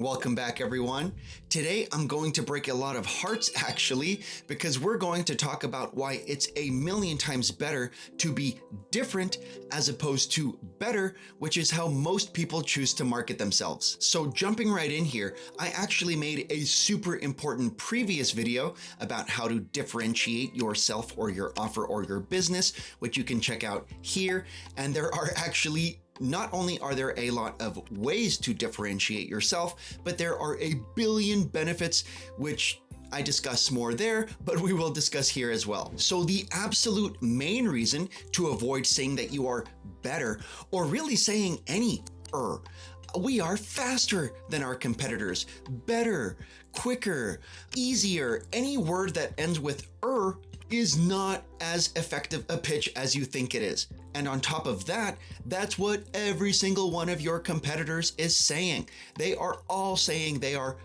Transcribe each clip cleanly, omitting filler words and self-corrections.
Welcome back, everyone. Today, I'm going to break a lot of hearts, actually, because we're going to talk about why it's a million times better to be different as opposed to better, which is how most people choose to market themselves. So jumping right in here, I actually made a super important previous video about how to differentiate yourself or your offer or your business, which you can check out here. And there are actually not only are there a lot of ways to differentiate yourself, but there are a billion benefits, which I discuss more there, but we will discuss here as well. So the absolute main reason to avoid saying that you are better, or really saying we are faster than our competitors, better, quicker, easier. Any word that ends with is not as effective a pitch as you think it is. And on top of that, that's what every single one of your competitors is saying. They are all saying they are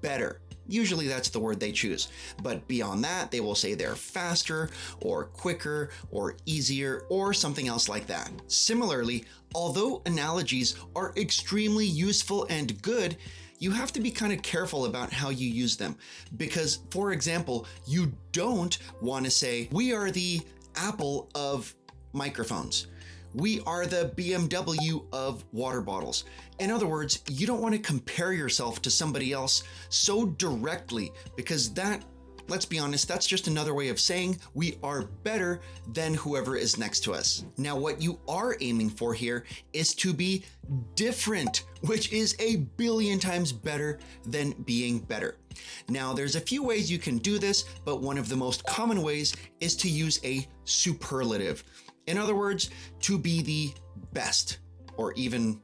better. Usually that's the word they choose. But beyond that, they will say they're faster or quicker or easier or something else like that. Similarly, although analogies are extremely useful and good, you have to be kind of careful about how you use them. Because, for example, you don't want to say, we are the Apple of microphones. We are the BMW of water bottles. In other words, you don't want to compare yourself to somebody else so directly, because that, let's be honest, that's just another way of saying we are better than whoever is next to us. Now, what you are aiming for here is to be different, which is a billion times better than being better. Now, there's a few ways you can do this, but one of the most common ways is to use a superlative. In other words, to be the best, or even,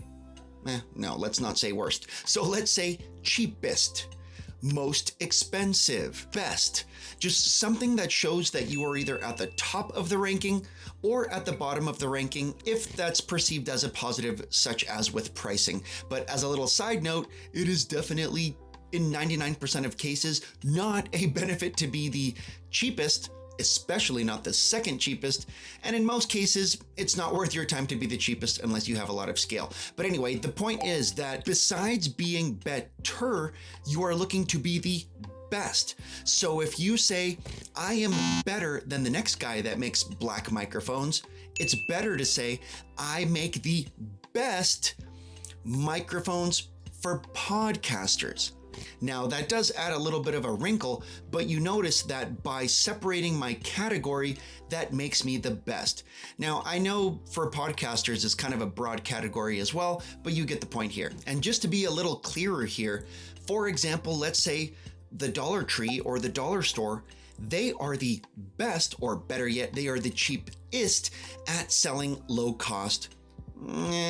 no, let's not say worst. So let's say cheapest, most expensive, best. Just something that shows that you are either at the top of the ranking or at the bottom of the ranking, if that's perceived as a positive, such as with pricing. But as a little side note, it is definitely, in 99% of cases, not a benefit to be the cheapest, especially not the second cheapest. And in most cases, it's not worth your time to be the cheapest unless you have a lot of scale. But anyway, the point is that besides being better, you are looking to be the best. So if you say, I am better than the next guy that makes black microphones, it's better to say, I make the best microphones for podcasters. Now, that does add a little bit of a wrinkle, but you notice that by separating my category, that makes me the best. Now, I know for podcasters, it's kind of a broad category as well, but you get the point here. And just to be a little clearer here, for example, let's say the Dollar Tree or the dollar store, they are the best, or better yet, they are the cheapest at selling low cost,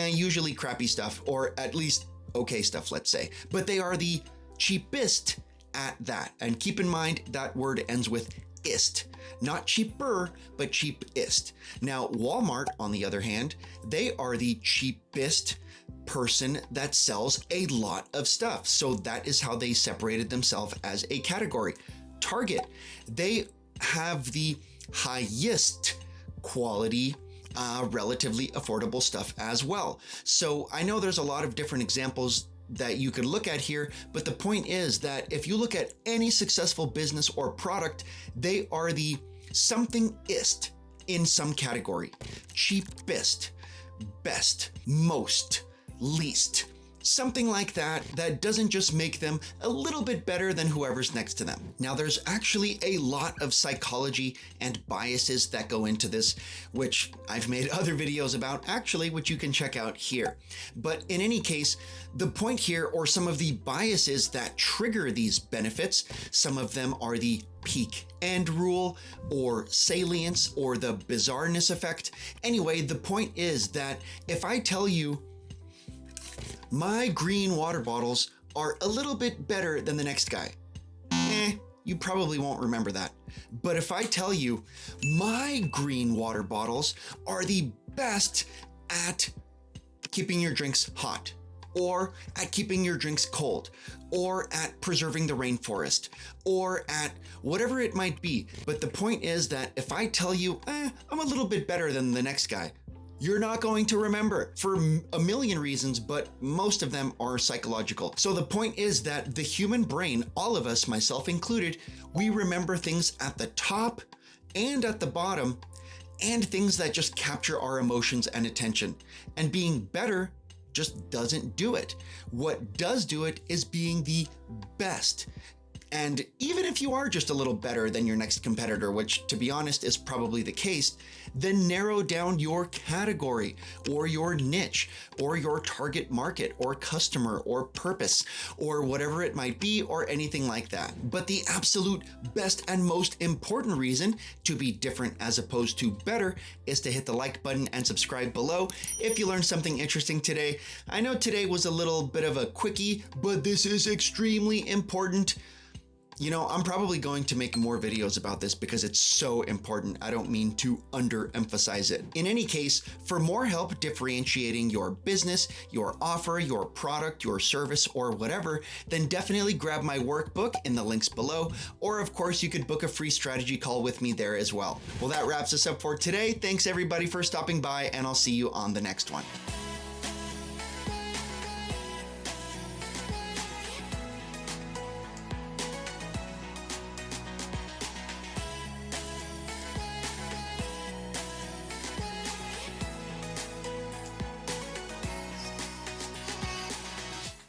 usually crappy stuff, or at least okay stuff, let's say. But they are the cheapest at that. And keep in mind that word ends with ist, not cheaper, but cheapest. Now, Walmart, on the other hand, they are the cheapest person that sells a lot of stuff. So that is how they separated themselves as a category. Target, they have the highest quality, relatively affordable stuff as well. So I know there's a lot of different examples that you could look at here, but the point is that if you look at any successful business or product, they are the something-ist in some category. Cheapest, best, most, least. Something like that, that doesn't just make them a little bit better than whoever's next to them. Now, there's actually a lot of psychology and biases that go into this, which I've made other videos about, actually, which you can check out here. But in any case, the point here, or some of the biases that trigger these benefits, some of them are the peak end rule, or salience, or the bizarreness effect. Anyway, the point is that if I tell you, my green water bottles are a little bit better than the next guy, you probably won't remember that. But if I tell you, my green water bottles are the best at keeping your drinks hot, or at keeping your drinks cold, or at preserving the rainforest, or at whatever it might be. But the point is that if I tell you, I'm a little bit better than the next guy, you're not going to remember for a million reasons, but most of them are psychological. So the point is that the human brain, all of us, myself included, we remember things at the top and at the bottom, and things that just capture our emotions and attention. And being better just doesn't do it. What does do it is being the best. And even if you are just a little better than your next competitor, which to be honest is probably the case, then narrow down your category or your niche or your target market or customer or purpose or whatever it might be or anything like that. But the absolute best and most important reason to be different as opposed to better is to hit the like button and subscribe below if you learned something interesting today. I know today was a little bit of a quickie, but this is extremely important. You know, I'm probably going to make more videos about this because it's so important. I don't mean to underemphasize it. In any case, for more help differentiating your business, your offer, your product, your service, or whatever, then definitely grab my workbook in the links below. Or of course, you could book a free strategy call with me there as well. Well, that wraps us up for today. Thanks everybody for stopping by, and I'll see you on the next one.